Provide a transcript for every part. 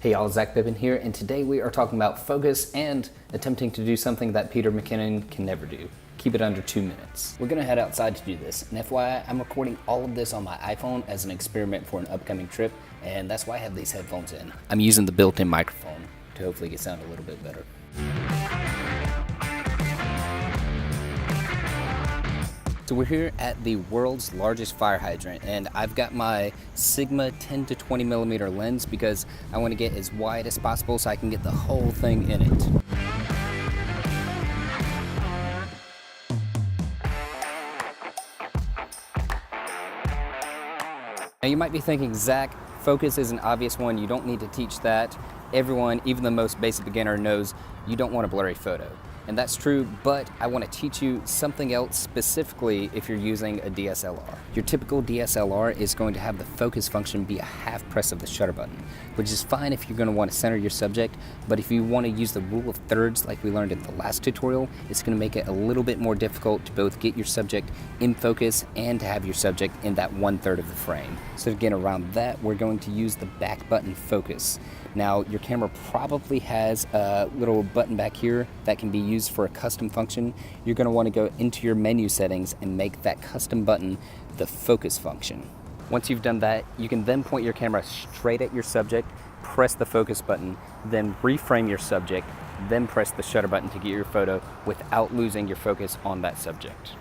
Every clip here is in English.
Hey y'all, Zach Pippin here, and today we are talking about focus and attempting to do something that Peter McKinnon can never do. Keep it under 2 minutes. We're gonna head outside to do this, and FYI, I'm recording all of this on my iPhone as an experiment for an upcoming trip, and that's why I have these headphones in. I'm using the built-in microphone to hopefully get sound a little bit better. So we're here at the world's largest fire hydrant, and I've got my Sigma 10 to 20 millimeter lens because I want to get as wide as possible so I can get the whole thing in it. Now you might be thinking, Zach, focus is an obvious one. You don't need to teach that. Everyone, even the most basic beginner, knows you don't want a blurry photo. And that's true, but I want to teach you something else specifically if you're using a DSLR. Your typical DSLR is going to have the focus function be a half press of the shutter button, which is fine if you're going to want to center your subject, but if you want to use the rule of thirds like we learned in the last tutorial, it's going to make it a little bit more difficult to both get your subject in focus and to have your subject in that 1/3 of the frame. So again, around that, we're going to use the back button focus. Now, your camera probably has a little button back here that can be used for a custom function. You're going to want to go into your menu settings and make that custom button the focus function. Once you've done that, you can then point your camera straight at your subject, press the focus button, then reframe your subject, then press the shutter button to get your photo without losing your focus on that subject.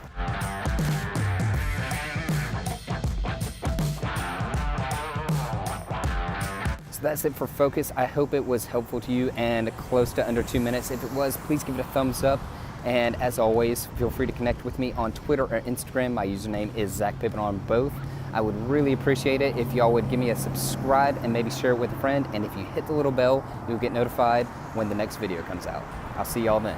So that's it for focus. I hope it was helpful to you and close to under 2 minutes. If it was, please give it a thumbs up. And as always, feel free to connect with me on Twitter or Instagram. My username is Zach Pippin on both. I would really appreciate it if y'all would give me a subscribe and maybe share it with a friend. And if you hit the little bell, you'll get notified when the next video comes out. I'll see y'all then.